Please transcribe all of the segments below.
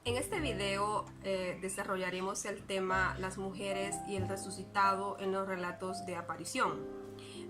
En este video desarrollaremos el tema las mujeres y el resucitado en los relatos de aparición.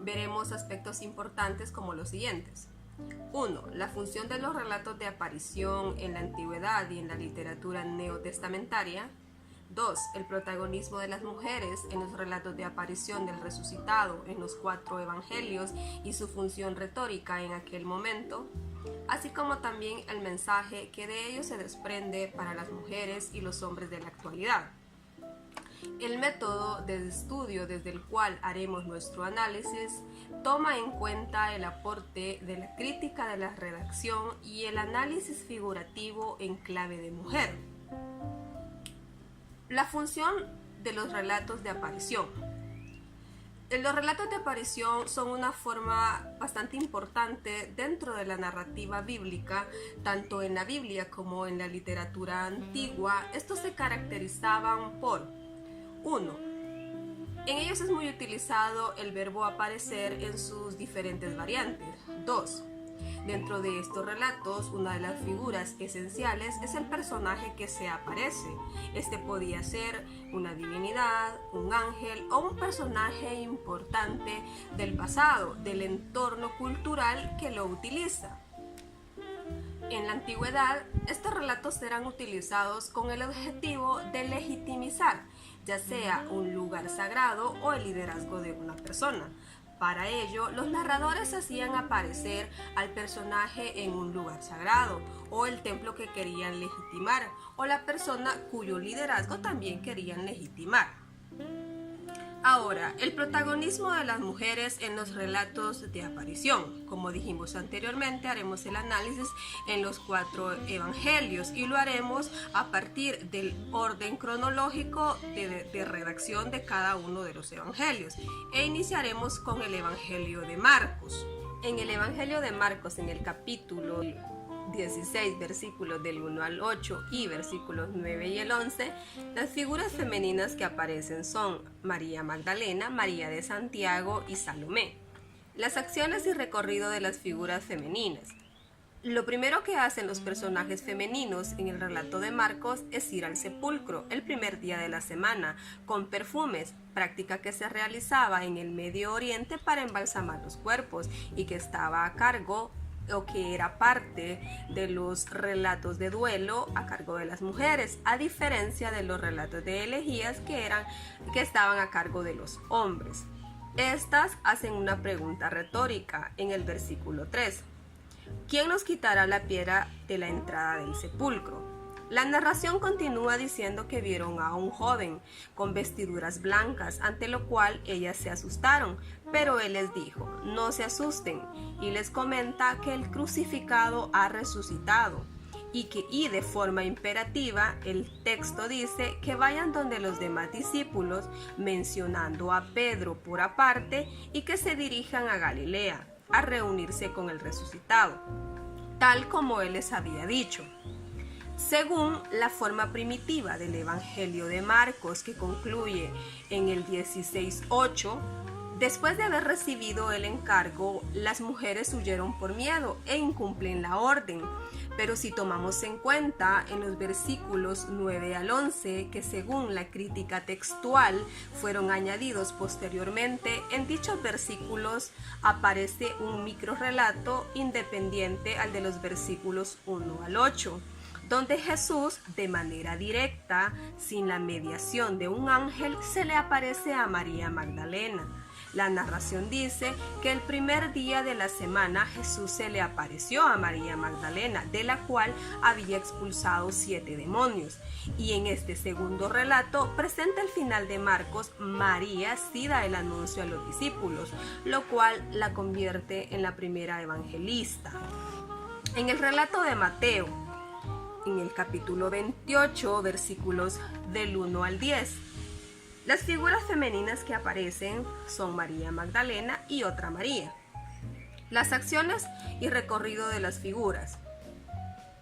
Veremos aspectos importantes como los siguientes. 1. La función de los relatos de aparición en la antigüedad y en la literatura neotestamentaria. 2. El protagonismo de las mujeres en los relatos de aparición del resucitado en los 4 evangelios y su función retórica en aquel momento, así como también el mensaje que de ellos se desprende para las mujeres y los hombres de la actualidad. El método de estudio desde el cual haremos nuestro análisis toma en cuenta el aporte de la crítica de la redacción y el análisis figurativo en clave de mujer. La función de los relatos de aparición. Los relatos de aparición son una forma bastante importante dentro de la narrativa bíblica, tanto en la Biblia como en la literatura antigua. Estos se caracterizaban por 1. En ellos es muy utilizado el verbo aparecer en sus diferentes variantes. 2. Dentro de estos relatos, una de las figuras esenciales es el personaje que se aparece. Este podía ser una divinidad, un ángel o un personaje importante del pasado, del entorno cultural que lo utiliza. En la antigüedad, estos relatos eran utilizados con el objetivo de legitimizar, ya sea un lugar sagrado o el liderazgo de una persona. Para ello, los narradores hacían aparecer al personaje en un lugar sagrado, o el templo que querían legitimar, o la persona cuyo liderazgo también querían legitimar. Ahora, el protagonismo de las mujeres en los relatos de aparición. Como dijimos anteriormente, haremos el análisis en los 4 evangelios y lo haremos a partir del orden cronológico de redacción de cada uno de los evangelios. E iniciaremos con el evangelio de Marcos. En el evangelio de Marcos, en el capítulo 16, versículos del 1 al 8 y versículos 9 y el 11, las figuras femeninas que aparecen son María Magdalena, María de Santiago y Salomé. Las acciones y recorrido de las figuras femeninas. Lo primero que hacen los personajes femeninos en el relato de Marcos es ir al sepulcro el primer día de la semana con perfumes, práctica que se realizaba en el Medio Oriente para embalsamar los cuerpos y que estaba a cargo o que era parte de los relatos de duelo a cargo de las mujeres, a diferencia de los relatos de elegías que estaban a cargo de los hombres. Estas hacen una pregunta retórica en el versículo 3. ¿Quién nos quitará la piedra de la entrada del sepulcro? La narración continúa diciendo que vieron a un joven con vestiduras blancas, ante lo cual ellas se asustaron, pero él les dijo, no se asusten, y les comenta que el crucificado ha resucitado, y de forma imperativa el texto dice que vayan donde los demás discípulos, mencionando a Pedro por aparte, y que se dirijan a Galilea, a reunirse con el resucitado, tal como él les había dicho. Según la forma primitiva del Evangelio de Marcos, que concluye en el 16:8, después de haber recibido el encargo, las mujeres huyeron por miedo e incumplen la orden. Pero si tomamos en cuenta en los versículos 9 al 11, que según la crítica textual fueron añadidos posteriormente, en dichos versículos aparece un microrrelato independiente al de los versículos 1 al 8. Donde Jesús, de manera directa, sin la mediación de un ángel, se le aparece a María Magdalena. La narración dice que el primer día de la semana Jesús se le apareció a María Magdalena, de la cual había expulsado 7 demonios. Y en este segundo relato presenta el final de Marcos, María sí da el anuncio a los discípulos, lo cual la convierte en la primera evangelista. En el relato de Mateo, en el capítulo 28, versículos del 1 al 10. Las figuras femeninas que aparecen son María Magdalena y otra María. Las acciones y recorrido de las figuras.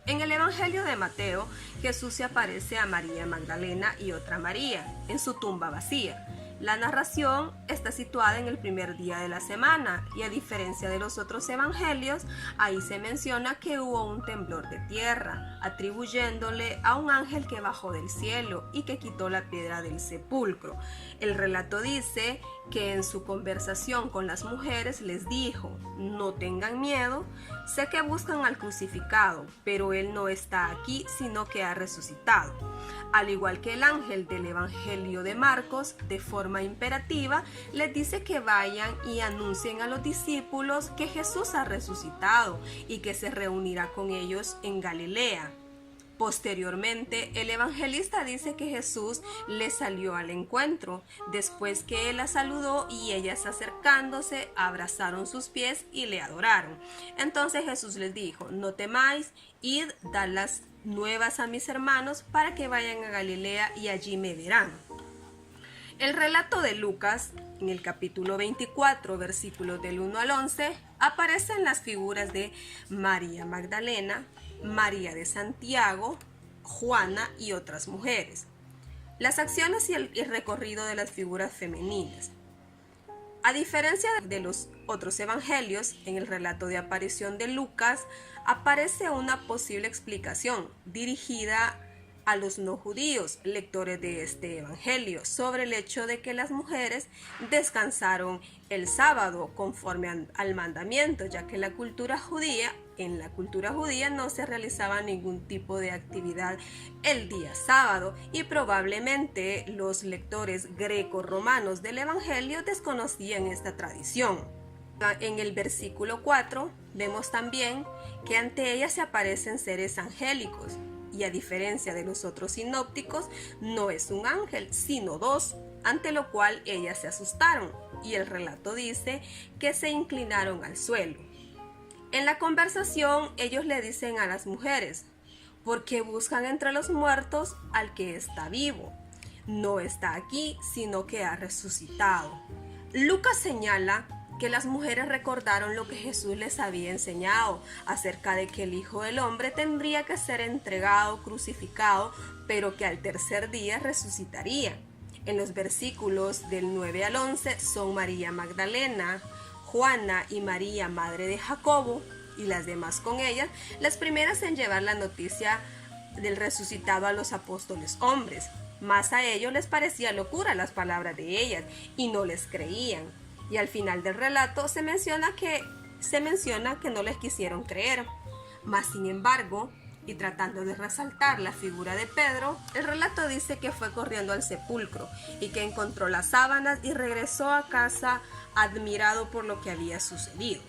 En el Evangelio de Mateo, Jesús se aparece a María Magdalena y otra María en su tumba vacía. La narración está situada en el primer día de la semana y a diferencia de los otros evangelios, ahí se menciona que hubo un temblor de tierra, atribuyéndole a un ángel que bajó del cielo y que quitó la piedra del sepulcro. El relato dice que en su conversación con las mujeres les dijo: no tengan miedo, sé que buscan al crucificado, pero él no está aquí, sino que ha resucitado. Al igual que el ángel del Evangelio de Marcos, de forma imperativa, les dice que vayan y anuncien a los discípulos que Jesús ha resucitado y que se reunirá con ellos en Galilea. Posteriormente, el evangelista dice que Jesús le salió al encuentro, después que él la saludó y ellas acercándose abrazaron sus pies y le adoraron. Entonces Jesús les dijo: no temáis, id, dad las nuevas a mis hermanos para que vayan a Galilea y allí me verán. El relato de Lucas, en el capítulo 24, versículos del 1 al 11, aparecen las figuras de María Magdalena, María de Santiago, Juana y otras mujeres. Las acciones y el recorrido de las figuras femeninas. A diferencia de los otros evangelios, en el relato de aparición de Lucas aparece una posible explicación dirigida a los no judíos, lectores de este evangelio, sobre el hecho de que las mujeres descansaron el sábado conforme al mandamiento, ya que en la cultura judía no se realizaba ningún tipo de actividad el día sábado y probablemente los lectores greco-romanos del evangelio desconocían esta tradición. En el versículo 4 vemos también que ante ella se aparecen seres angélicos, y a diferencia de los otros sinópticos, no es un ángel, sino dos, ante lo cual ellas se asustaron, y el relato dice que se inclinaron al suelo. En la conversación, ellos le dicen a las mujeres: ¿por qué buscan entre los muertos al que está vivo? No está aquí, sino que ha resucitado. Lucas señala que las mujeres recordaron lo que Jesús les había enseñado acerca de que el Hijo del Hombre tendría que ser entregado, crucificado, pero que al tercer día resucitaría. En los versículos del 9 al 11 son María Magdalena, Juana y María, madre de Jacobo, y las demás con ellas, las primeras en llevar la noticia del resucitado a los apóstoles hombres. Más a ellos les parecía locura las palabras de ellas y no les creían. Y al final del relato se menciona que no les quisieron creer. Mas sin embargo, y tratando de resaltar la figura de Pedro, el relato dice que fue corriendo al sepulcro y que encontró las sábanas y regresó a casa admirado por lo que había sucedido.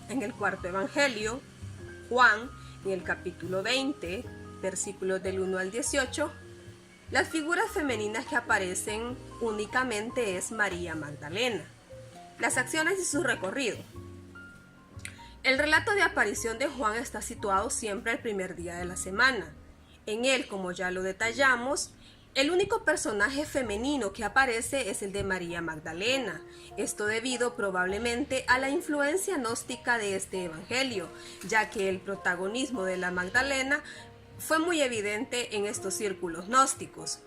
En el cuarto evangelio, Juan, en el capítulo 20, versículos del 1 al 18, las figuras femeninas que aparecen únicamente es María Magdalena. Las acciones y su recorrido. El relato de aparición de Juan está situado siempre el primer día de la semana. En él, como ya lo detallamos, el único personaje femenino que aparece es el de María Magdalena. Esto debido probablemente a la influencia gnóstica de este evangelio, ya que el protagonismo de la Magdalena fue muy evidente en estos círculos gnósticos.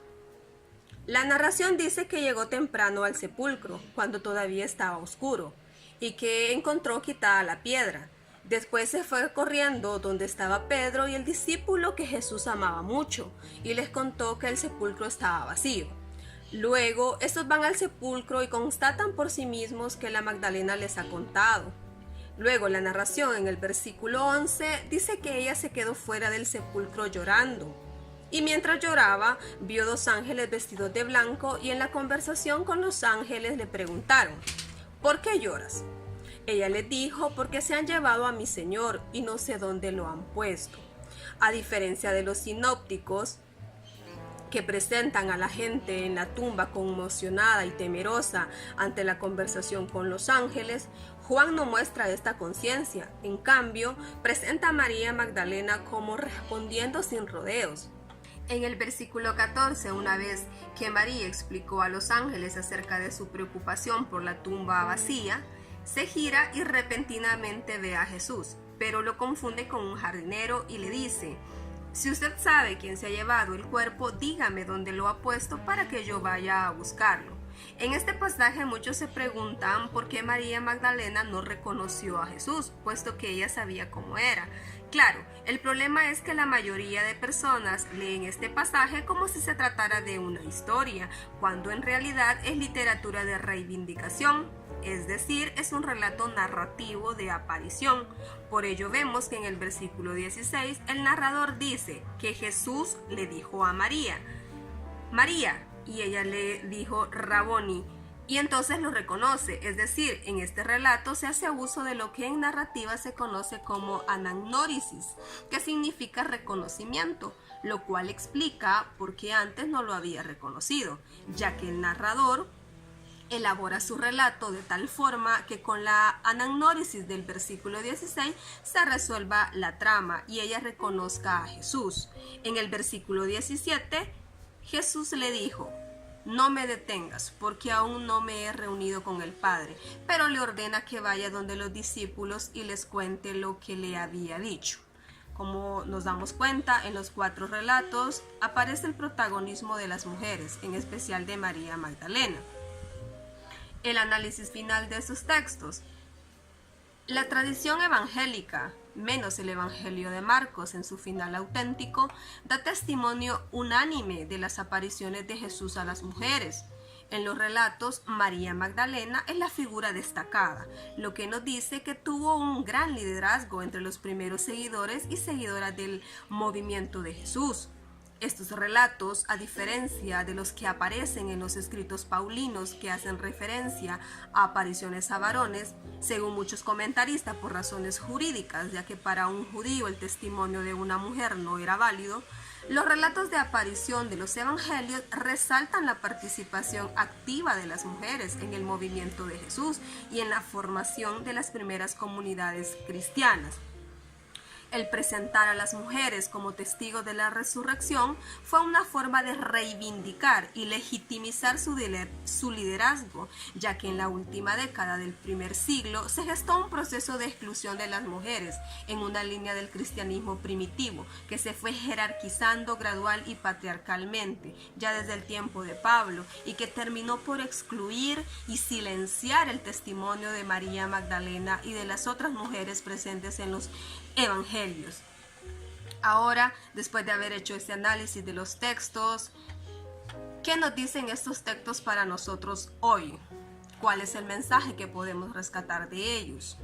La narración dice que llegó temprano al sepulcro, cuando todavía estaba oscuro, y que encontró quitada la piedra. Después se fue corriendo donde estaba Pedro y el discípulo que Jesús amaba mucho, y les contó que el sepulcro estaba vacío. Luego, estos van al sepulcro y constatan por sí mismos que la Magdalena les ha contado. Luego, la narración en el versículo 11 dice que ella se quedó fuera del sepulcro llorando. Y mientras lloraba, vio dos ángeles vestidos de blanco y en la conversación con los ángeles le preguntaron: ¿por qué lloras? Ella les dijo: porque se han llevado a mi Señor y no sé dónde lo han puesto. A diferencia de los sinópticos, que presentan a la gente en la tumba conmocionada y temerosa ante la conversación con los ángeles, Juan no muestra esta conciencia. En cambio, presenta a María Magdalena como respondiendo sin rodeos. En el versículo 14, una vez que María explicó a los ángeles acerca de su preocupación por la tumba vacía, se gira y repentinamente ve a Jesús, pero lo confunde con un jardinero y le dice: si usted sabe quién se ha llevado el cuerpo, dígame dónde lo ha puesto para que yo vaya a buscarlo. En este pasaje muchos se preguntan por qué María Magdalena no reconoció a Jesús, puesto que ella sabía cómo era. Claro, el problema es que la mayoría de personas leen este pasaje como si se tratara de una historia, cuando en realidad es literatura de reivindicación, es decir, es un relato narrativo de aparición. Por ello vemos que en el versículo 16 el narrador dice que Jesús le dijo a María, María, y ella le dijo Raboni, y entonces lo reconoce, es decir, en este relato se hace uso de lo que en narrativa se conoce como anagnórisis, que significa reconocimiento, lo cual explica por qué antes no lo había reconocido, ya que el narrador elabora su relato de tal forma que con la anagnórisis del versículo 16 se resuelva la trama y ella reconozca a Jesús. En el versículo 17, Jesús le dijo, no me detengas, porque aún no me he reunido con el Padre, pero le ordena que vaya donde los discípulos y les cuente lo que le había dicho. Como nos damos cuenta, en los 4 relatos aparece el protagonismo de las mujeres, en especial de María Magdalena. El análisis final de estos textos. La tradición evangélica, menos el Evangelio de Marcos en su final auténtico, da testimonio unánime de las apariciones de Jesús a las mujeres. En los relatos, María Magdalena es la figura destacada, lo que nos dice que tuvo un gran liderazgo entre los primeros seguidores y seguidoras del movimiento de Jesús. Estos relatos, a diferencia de los que aparecen en los escritos paulinos que hacen referencia a apariciones a varones, según muchos comentaristas por razones jurídicas, ya que para un judío el testimonio de una mujer no era válido, los relatos de aparición de los evangelios resaltan la participación activa de las mujeres en el movimiento de Jesús y en la formación de las primeras comunidades cristianas. El presentar a las mujeres como testigos de la resurrección fue una forma de reivindicar y legitimizar su liderazgo, ya que en la última década del primer siglo se gestó un proceso de exclusión de las mujeres en una línea del cristianismo primitivo que se fue jerarquizando gradual y patriarcalmente ya desde el tiempo de Pablo y que terminó por excluir y silenciar el testimonio de María Magdalena y de las otras mujeres presentes en los evangelios. Ahora, después de haber hecho este análisis de los textos, ¿qué nos dicen estos textos para nosotros hoy? ¿Cuál es el mensaje que podemos rescatar de ellos?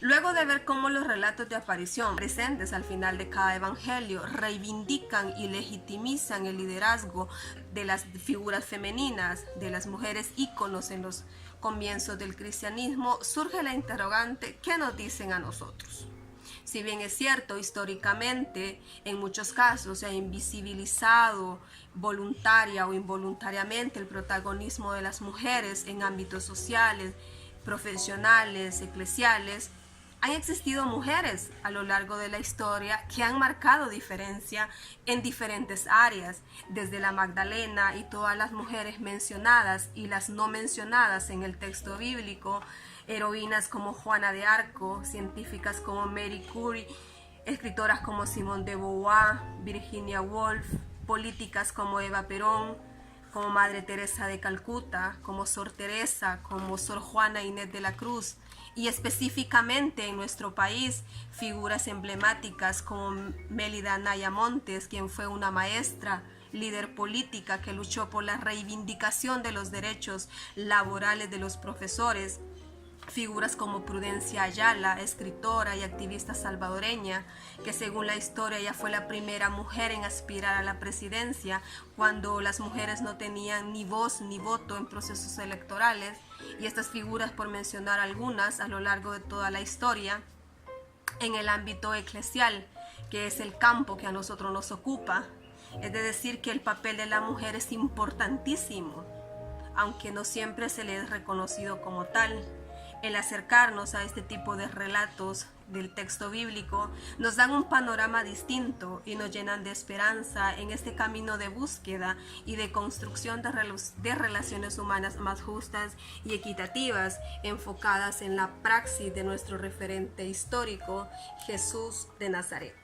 Luego de ver cómo los relatos de aparición presentes al final de cada evangelio reivindican y legitimizan el liderazgo de las figuras femeninas, de las mujeres íconos en los comienzos del cristianismo, surge la interrogante, ¿qué nos dicen a nosotros? Si bien es cierto, históricamente, en muchos casos se ha invisibilizado voluntaria o involuntariamente el protagonismo de las mujeres en ámbitos sociales, profesionales, eclesiales, han existido mujeres a lo largo de la historia que han marcado diferencia en diferentes áreas, desde la Magdalena y todas las mujeres mencionadas y las no mencionadas en el texto bíblico, heroínas como Juana de Arco, científicas como Marie Curie, escritoras como Simone de Beauvoir, Virginia Woolf, políticas como Eva Perón, como Madre Teresa de Calcuta, como Sor Teresa, como Sor Juana Inés de la Cruz, y específicamente en nuestro país, figuras emblemáticas como Mélida Anaya Montes, quien fue una maestra, líder política que luchó por la reivindicación de los derechos laborales de los profesores, figuras como Prudencia Ayala, escritora y activista salvadoreña, que según la historia ella fue la primera mujer en aspirar a la presidencia cuando las mujeres no tenían ni voz ni voto en procesos electorales, y estas figuras, por mencionar algunas, a lo largo de toda la historia, en el ámbito eclesial, que es el campo que a nosotros nos ocupa, es de decir que el papel de la mujer es importantísimo, aunque no siempre se le es reconocido como tal. El acercarnos a este tipo de relatos del texto bíblico nos dan un panorama distinto y nos llenan de esperanza en este camino de búsqueda y de construcción de relaciones humanas más justas y equitativas, enfocadas en la praxis de nuestro referente histórico, Jesús de Nazaret.